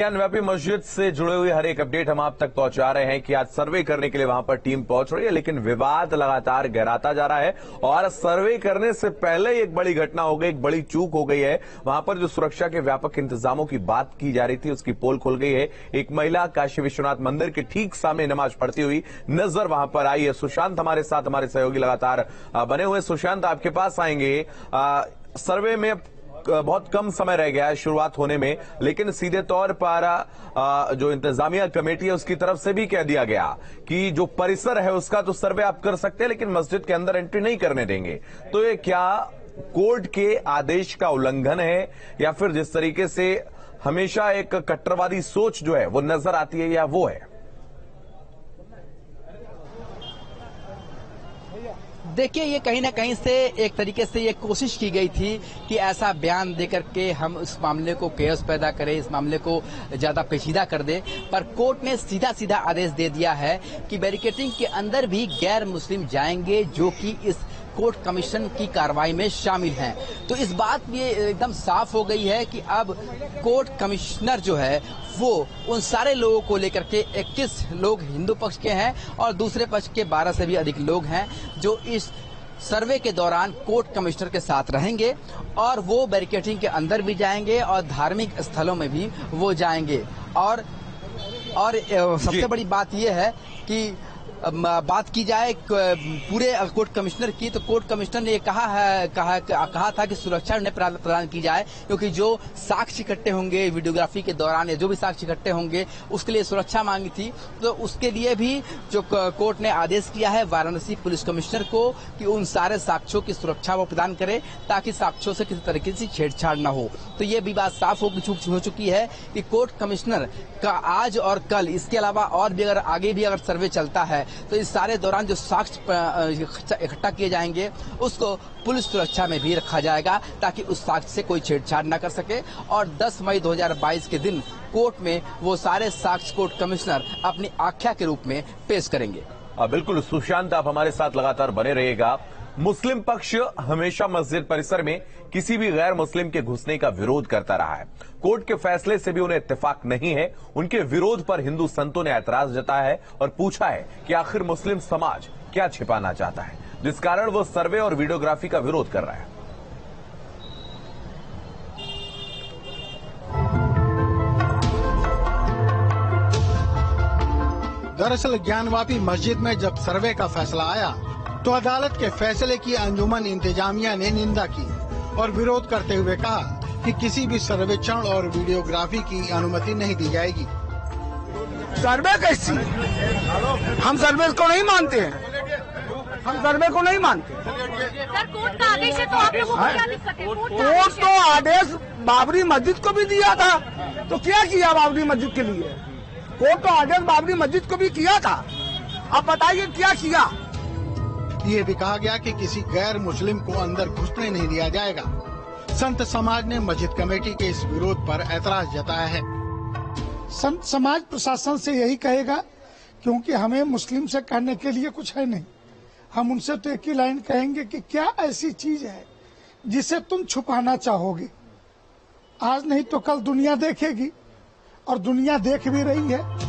व्यापी मस्जिद से जुड़े हुए हर एक अपडेट हम आप तक पहुंचा रहे हैं कि आज सर्वे करने के लिए वहां पर टीम पहुंच रही है, लेकिन विवाद लगातार गहराता जा रहा है और सर्वे करने से पहले एक बड़ी घटना हो गई, एक बड़ी चूक हो गई है। वहां पर जो सुरक्षा के व्यापक इंतजामों की बात की जा रही थी उसकी पोल खुल गई है। एक महिला काशी विश्वनाथ मंदिर के ठीक सामने नमाज पढ़ती हुई नजर वहां पर आई है। सुशांत हमारे साथ, हमारे सहयोगी लगातार बने हुए। सुशांत, आपके पास आएंगे। सर्वे में बहुत कम समय रह गया है शुरुआत होने में, लेकिन सीधे तौर पर जो इंतजामिया कमेटी है उसकी तरफ से भी कह दिया गया कि जो परिसर है उसका तो सर्वे आप कर सकते हैं, लेकिन मस्जिद के अंदर एंट्री नहीं करने देंगे। तो ये क्या कोर्ट के आदेश का उल्लंघन है या फिर जिस तरीके से हमेशा एक कट्टरवादी सोच जो है वो नजर आती है, या वो है? देखिए, ये कहीं ना कहीं से एक तरीके से ये कोशिश की गई थी कि ऐसा बयान देकर के हम इस मामले को केओस पैदा करें, इस मामले को ज्यादा पेचीदा कर दे। पर कोर्ट ने सीधा सीधा आदेश दे दिया है कि बैरिकेडिंग के अंदर भी गैर मुस्लिम जाएंगे जो कि इस कोर्ट कमीशन की कार्रवाई में शामिल हैं। तो इस बात ये एकदम साफ हो गई है कि अब कोर्ट कमिश्नर जो है वो उन सारे लोगों को लेकर के 21 लोग हिंदू पक्ष के हैं और दूसरे पक्ष के 12 से भी अधिक लोग हैं जो इस सर्वे के दौरान कोर्ट कमिश्नर के साथ रहेंगे और वो बैरिकेडिंग के अंदर भी जाएंगे और धार्मिक स्थलों में भी वो जाएंगे। और सबसे बड़ी बात यह है कि बात की जाए पूरे कोर्ट कमिश्नर की, तो कोर्ट कमिश्नर ने कहा था कि सुरक्षा उन्हें प्रदान की जाए, क्योंकि जो साक्ष्य इकट्ठे होंगे वीडियोग्राफी के दौरान या जो भी साक्ष्य इकट्ठे होंगे उसके लिए सुरक्षा मांगी थी। तो उसके लिए भी जो कोर्ट ने आदेश किया है वाराणसी पुलिस कमिश्नर को कि उन सारे साक्ष्यों की सुरक्षा वो प्रदान करे ताकि साक्ष्यों से किसी तरीके से छेड़छाड़ न हो। तो ये भी बात साफ हो चुकी है कि कोर्ट कमिश्नर का आज और कल, इसके अलावा और भी आगे भी अगर सर्वे चलता है तो इस सारे दौरान जो साक्ष्य इकट्ठा किए जाएंगे उसको पुलिस सुरक्षा में भी रखा जाएगा ताकि उस साक्ष्य से कोई छेड़छाड़ न कर सके। और 10 मई 2022 के दिन कोर्ट में वो सारे साक्ष्य कोर्ट कमिश्नर अपनी आख्या के रूप में पेश करेंगे। बिल्कुल सुशांत, आप हमारे साथ लगातार बने रहिएगा। मुस्लिम पक्ष हमेशा मस्जिद परिसर में किसी भी गैर मुस्लिम के घुसने का विरोध करता रहा है। कोर्ट के फैसले से भी उन्हें इत्तेफाक नहीं है। उनके विरोध पर हिंदू संतों ने ऐतराज जताया है और पूछा है कि आखिर मुस्लिम समाज क्या छिपाना चाहता है, जिस कारण वो सर्वे और वीडियोग्राफी का विरोध कर रहा है। दरअसल ज्ञानवापी मस्जिद में जब सर्वे का फैसला आया तो अदालत के फैसले की अंजुमन इंतजामिया ने निंदा की और विरोध करते हुए कहा कि किसी भी सर्वेक्षण और वीडियोग्राफी की अनुमति नहीं दी जाएगी। सर्वे कैसी? हम सर्वे को नहीं मानते हैं, हम सर्वे को नहीं मानते। सर, कोर्ट का आदेश है तो आप लोगों को क्या लिख सके? कोर्ट तो आदेश बाबरी मस्जिद को भी दिया था, तो क्या किया बाबरी मस्जिद के लिए? कोर्ट तो आदेश बाबरी मस्जिद को भी किया था, अब बताइए क्या किया? ये भी कहा गया कि किसी गैर मुस्लिम को अंदर घुसने नहीं दिया जाएगा। संत समाज ने मस्जिद कमेटी के इस विरोध पर ऐतराज जताया है। संत समाज प्रशासन से यही कहेगा, क्योंकि हमें मुस्लिम से कहने के लिए कुछ है नहीं। हम उनसे तो एक ही लाइन कहेंगे कि क्या ऐसी चीज है जिसे तुम छुपाना चाहोगे? आज नहीं तो कल दुनिया देखेगी और दुनिया देख भी रही है।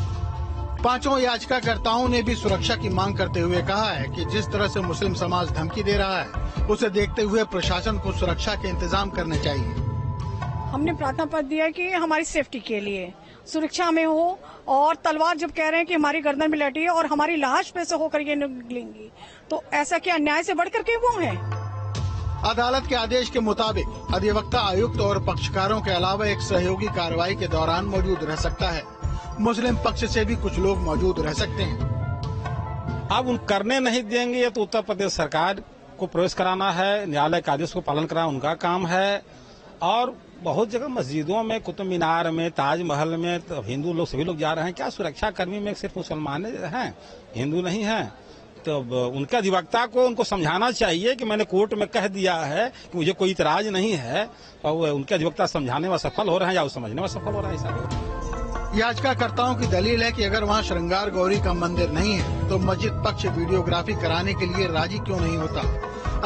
पांचों याचिकाकर्ताओं ने भी सुरक्षा की मांग करते हुए कहा है कि जिस तरह से मुस्लिम समाज धमकी दे रहा है उसे देखते हुए प्रशासन को सुरक्षा के इंतजाम करने चाहिए। हमने प्रार्थना पत्र दिया है कि हमारी सेफ्टी के लिए सुरक्षा में हो, और तलवार जब कह रहे हैं कि हमारी गर्दन में लटी है और हमारी लाश पे से होकर ये निकलेंगी, तो ऐसा क्या अन्याय से बढ़कर के वो है? अदालत के आदेश के मुताबिक अधिवक्ता आयुक्त और पक्षकारों के अलावा एक सहयोगी कार्रवाई के दौरान मौजूद रह सकता है। मुस्लिम पक्ष से भी कुछ लोग मौजूद रह सकते हैं। अब उन करने नहीं देंगे तो उत्तर प्रदेश सरकार को प्रवेश कराना है, न्यायालय के आदेश को पालन कराना उनका काम है। और बहुत जगह मस्जिदों में, कुतुब मीनार में, ताजमहल में तो हिंदू लोग सभी लोग जा रहे हैं। क्या सुरक्षा कर्मी में सिर्फ मुसलमान हैं, हिंदू नहीं हैं? तो उनके अधिवक्ता को उनको समझाना चाहिए कि मैंने कोर्ट में कह दिया है कि मुझे कोई इतराज नहीं है, और उनके अधिवक्ता समझाने में सफल हो रहे हैं या समझने में सफल हो रहे हैं। याचिकाकर्ताओं की दलील है कि अगर वहां श्रृंगार गौरी का मंदिर नहीं है तो मस्जिद पक्ष वीडियोग्राफी कराने के लिए राजी क्यों नहीं होता।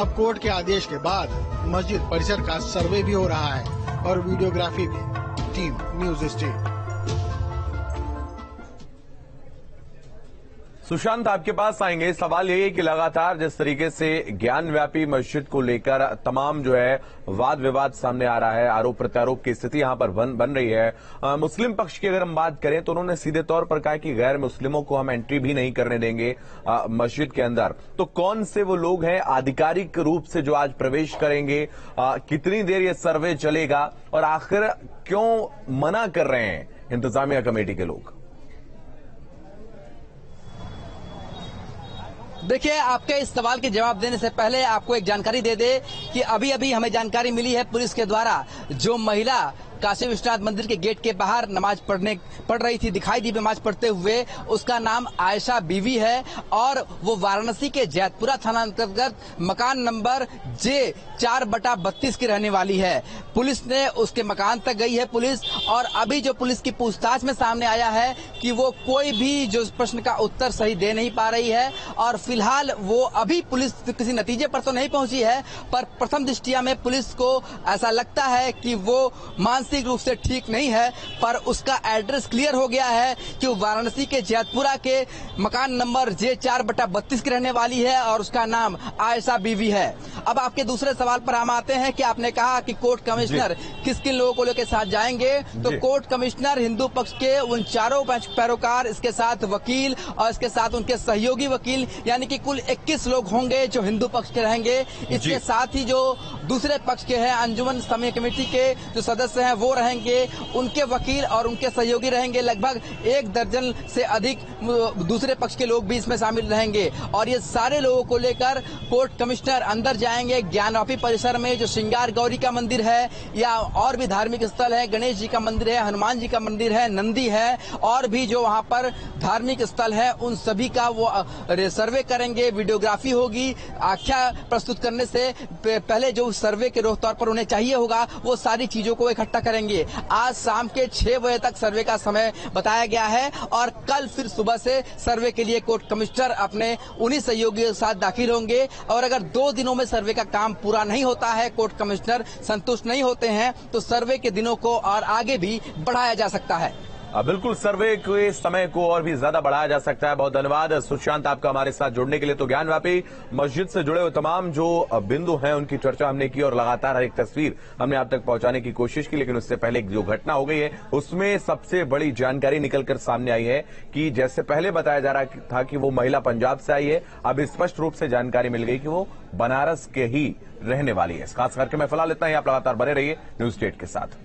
अब कोर्ट के आदेश के बाद मस्जिद परिसर का सर्वे भी हो रहा है और वीडियोग्राफी भी। Team news state. सुशांत, आपके पास आएंगे। सवाल यही है कि लगातार जिस तरीके से ज्ञानव्यापी मस्जिद को लेकर तमाम जो है वाद विवाद सामने आ रहा है, आरोप प्रत्यारोप की स्थिति यहां पर बन रही है। मुस्लिम पक्ष की अगर हम बात करें तो उन्होंने सीधे तौर पर कहा कि गैर मुस्लिमों को हम एंट्री भी नहीं करने देंगे मस्जिद के अंदर। तो कौन से वो लोग हैं आधिकारिक रूप से जो आज प्रवेश करेंगे, कितनी देर ये सर्वे चलेगा और आखिर क्यों मना कर रहे हैं इंतजामिया कमेटी के लोग? देखिए, आपके इस सवाल के जवाब देने से पहले आपको एक जानकारी दे दे कि अभी अभी हमें जानकारी मिली है पुलिस के द्वारा, जो महिला काशी विश्वनाथ मंदिर के गेट के बाहर नमाज पढ़ रही थी, दिखाई दी नमाज पढ़ते हुए, उसका नाम आयशा बीवी है और वो वाराणसी के जैतपुरा थाना अंतर्गत मकान नंबर J4/32 की रहने वाली है। पुलिस ने उसके मकान तक गई है पुलिस, और अभी जो पुलिस की पूछताछ में सामने आया है कि वो कोई भी जो प्रश्न का उत्तर सही दे नहीं पा रही है, और फिलहाल वो अभी पुलिस किसी नतीजे पर तो नहीं पहुंची है, पर प्रथम दृष्टिया में पुलिस को ऐसा लगता है कि वो मानसिक रूप से ठीक नहीं है। पर उसका एड्रेस क्लियर हो गया है कि वो वाराणसी के जैतपुरा के मकान नंबर J4/32 की रहने वाली है और उसका नाम आयशा बीवी है। अब आपके दूसरे सवाल पर हम आते हैं कि आपने कहा कि कोर्ट कमिश्नर किन किन लोगों को लेकर साथ जाएंगे, तो कोर्ट कमिश्नर, हिंदू पक्ष के उन चारों पैरोकार, इसके साथ वकील और इसके साथ उनके सहयोगी वकील, यानी कि कुल 21 लोग होंगे जो हिंदू पक्ष के रहेंगे। इसके साथ ही जो दूसरे पक्ष के हैं, अंजुमन इस्लामिया कमेटी के जो सदस्य हैं वो रहेंगे, उनके वकील और उनके सहयोगी रहेंगे। लगभग 1 दर्जन से अधिक दूसरे पक्ष के लोग भी इसमें शामिल रहेंगे, और ये सारे लोगों को लेकर कोर्ट कमिश्नर अंदर जाएंगे। ज्ञानवापी परिसर में जो श्रृंगार गौरी का मंदिर है या और भी धार्मिक स्थल है, गणेश जी का मंदिर है, हनुमान जी का मंदिर है, नंदी है, और भी जो वहां पर धार्मिक स्थल है, उन सभी का वो सर्वे करेंगे। वीडियोग्राफी होगी। आख्या प्रस्तुत करने से पहले जो सर्वे के तौर पर उन्हें चाहिए होगा, वो सारी चीजों को इकट्ठा करेंगे। आज शाम के 6 बजे तक सर्वे का समय बताया गया है, और कल फिर सुबह से सर्वे के लिए कोर्ट कमिश्नर अपने उन्हीं सहयोगियों के साथ दाखिल होंगे। और अगर 2 दिनों में सर्वे का काम पूरा नहीं होता है, कोर्ट कमिश्नर संतुष्ट नहीं होते हैं, तो सर्वे के दिनों को और आगे भी बढ़ाया जा सकता है। बिल्कुल, सर्वे के समय को और भी ज्यादा बढ़ाया जा सकता है। बहुत धन्यवाद सुशांत आपका हमारे साथ जुड़ने के लिए। तो ज्ञानव्यापी मस्जिद से जुड़े हुए तमाम जो बिंदु हैं उनकी चर्चा हमने की और लगातार हर एक तस्वीर हमने आप तक पहुंचाने की कोशिश की, लेकिन उससे पहले जो घटना हो गई है उसमें सबसे बड़ी जानकारी निकलकर सामने आई है कि जैसे पहले बताया जा रहा था कि वो महिला पंजाब से आई है, अब स्पष्ट रूप से जानकारी मिल गई कि वो बनारस के ही रहने वाली है। खास करके मैं फिलहाल इतना ही, आप लगातार बने रहिए न्यूज़ 8 के साथ।